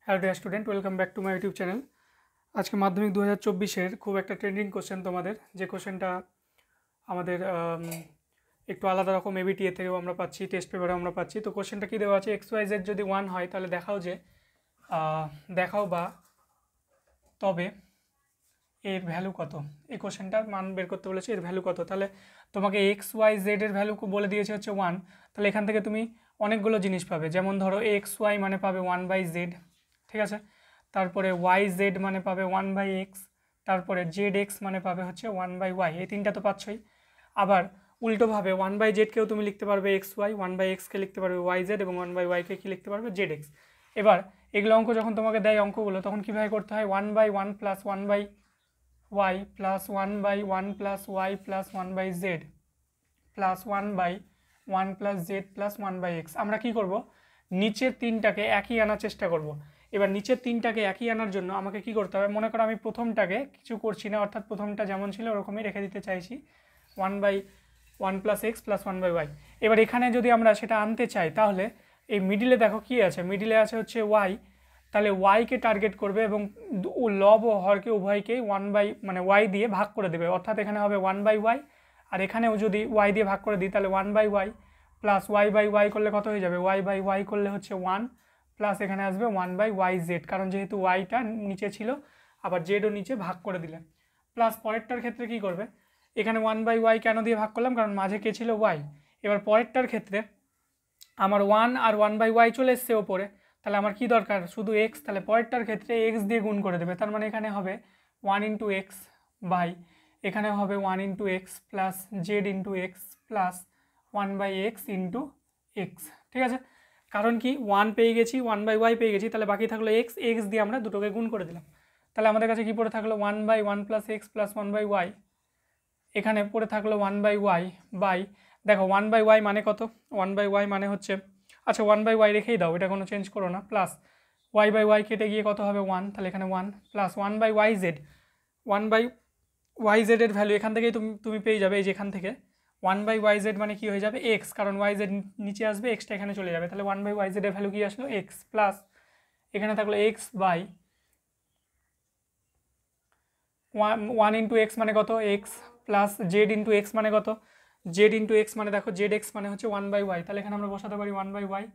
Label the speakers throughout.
Speaker 1: Hello dear student, welcome back to my YouTube channel. আজকে মাধ্যমিক 2024-এর খুব একটা ট্রেন্ডিং কোশ্চেন তোমাদের, যে কোশ্চেনটা আমাদের একটু আলাদা রকম এবিটিএ থেকেও আমরা পাচ্ছি, টেস্ট পেপারে আমরা পাচ্ছি। তো কোশ্চেনটা কী দেওয়া আছে, এক্স ওয়াই জেড যদি 1 হয় তাহলে দেখাও বা তবে এর ভ্যালু কত। এই কোশ্চেনটার মান বের করতে বলেছে, এর ভ্যালু কত। তাহলে তোমাকে এক্স ওয়াই জেড এর ভ্যালু বলে দিয়েছে হচ্ছে 1। তাহলে এখান থেকে তুমি অনেকগুলো জিনিস পাবে, যেমন ধরো এক্স ওয়াই মানে পাবে 1/z, ঠিক আছে। তারপরে ওয়াই জেড মানে পাবে 1/x, তারপরে জেড এক্স মানে পাবে হচ্ছে 1/y। এই তিনটা তো পাচ্ছই। আবার উল্টোভাবে 1/z-কেও তুমি লিখতে পারবে এক্স ওয়াই, 1/x-কে লিখতে পারবে ওয়াই জেড, এবং 1/y-কে কি লিখতে পারবে জেড এক্স। এবার এগুলো অঙ্ক যখন তোমাকে দেয় অঙ্কগুলো, তখন কীভাবে করতে হয়, 1/1 plus 1/y plus 1/1 plus Y plus 1/z plus 1/1 plus Z plus 1/x। আমরা কি করব, নিচের তিনটাকে একই আনার চেষ্টা করব। এবার নিচের তিনটাকে একই আনার জন্য আমাকে কি করতে হবে, মনে করো আমি প্রথমটাকে কিছু করছি না, অর্থাৎ প্রথমটা যেমন ছিল ওরকমই রেখে দিতে চাইছি, 1/1 প্লাস এক্স প্লাস 1/y। এবার এখানে যদি আমরা সেটা আনতে চাই, তাহলে এই মিডিলে দেখো কি আছে, মিডিলে আছে হচ্ছে ওয়াই। তাহলে ওয়াইকে টার্গেট করবে এবং লব ও হরকে উভয়কেই মানে ওয়াই দিয়ে ভাগ করে দেবে, অর্থাৎ এখানে হবে 1/y, আর এখানেও যদি ওয়াই দিয়ে ভাগ করে দিই তাহলে 1/y প্লাস ওয়াই করলে কত হয়ে যাবে, ওয়াই করলে হচ্ছে 1, প্লাস এখানে আসবে 1/yz, কারণ যেহেতু ওয়াইটা নিচে ছিল, আবার জেডও নিচে ভাগ করে দিলে। প্লাস পরেরটার ক্ষেত্রে কি করবে, এখানে 1/y কেন দিয়ে ভাগ করলাম, কারণ মাঝে কে ছিল ওয়াই। এবার পরেরটার ক্ষেত্রে আমার 1 আর 1/y চলে এসছে ওপরে, তাহলে আমার কি দরকার, শুধু এক্স। তাহলে পরেরটার ক্ষেত্রে এক্স দিয়ে গুণ করে দেবে, তার মানে এখানে হবে 1 × x বাই, এখানে হবে 1 × x plus Z × x plus 1/x × x, ঠিক আছে। কারণ কি 1 পেয়ে গেছি, 1/y পেয়ে গেছি, তাহলে বাকি থাকলো এক্স দিয়ে আমরা দুটোকে গুণ করে দিলাম। তাহলে আমাদের কাছে কি পড়ে থাকলো 1/1 প্লাস এক্স প্লাস 1/y, এখানে পড়ে থাকলো 1/y বাই, দেখো 1/y মানে কত, 1/y মানে হচ্ছে, আচ্ছা 1/y রেখেই দাও, এটা কোনো চেঞ্জ করো না, প্লাস y/y কেটে গিয়ে কত হবে 1, তাহলে এখানে 1 প্লাস 1/yz, 1/yz এর ভ্যালু এখান থেকেই তুমি পেয়ে যাবে, এই যে এখান থেকে 1/yz মানে কি হয়ে যাবে x, কারণ yz নিচে আসবে, এক্সটা এখানে চলে যাবে, তাহলে 1/yz এর ভ্যালু কি আসলো x, প্লাস এখানে থাকলো x বাই 1 × x মানে কত x, প্লাস জেড × x মানে কত, জেড × x মানে দেখো জেড এক্স মানে হচ্ছে 1/y, তাহলে এখানে আমরা বসাতে পারি 1/y,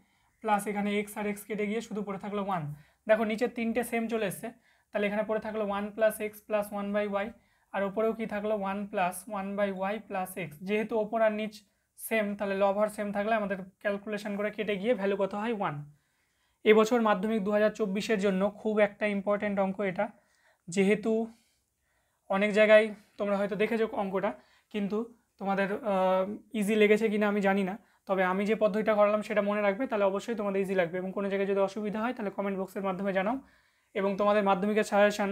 Speaker 1: প্লাস এখানে এক্স আর এক্স কেটে গিয়ে শুধু পড়ে থাকলো 1। দেখো নিচের তিনটে সেম চলে এসছে, তাহলে এখানে পড়ে থাকলো 1 প্লাস এক্স প্লাস 1/y, আর ওপরেও কি থাকলো 1 প্লাস 1/y প্লাস এক্স। যেহেতু ওপর আর নিচ সেম, তাহলে লব আর সেম থাকলে আমাদের ক্যালকুলেশন করে কেটে গিয়ে ভ্যালু কত হয় 1। এবছর মাধ্যমিক 2024-এর জন্য খুব একটা ইম্পর্টেন্ট অঙ্ক এটা, যেহেতু অনেক জায়গায় তোমরা হয়তো দেখেছো অঙ্কটা, কিন্তু তোমাদের ইজি লেগেছে কিনা আমি জানি না, তবে আমি যে পদ্ধতিটা করালাম সেটা মনে রাখবে, তাহলে অবশ্যই তোমাদের ইজি লাগবে। এবং কোনো জায়গায় যদি অসুবিধা হয় তাহলে কমেন্ট বক্সের মাধ্যমে জানাও। এবং তোমাদের মাধ্যমিকের সাজেশান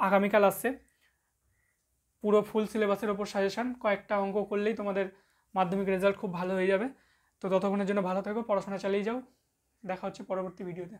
Speaker 1: আগামীকাল আসছে, পুরো ফুল সিলেবাসের ওপর সাজেশান, কয়েকটা অঙ্ক করলেই তোমাদের মাধ্যমিক রেজাল্ট খুব ভালো হয়ে যাবে। তো ততক্ষণের জন্য ভালো থেকো, পড়াশোনা চালিয়ে যাও, দেখা হচ্ছে পরবর্তী ভিডিওতে।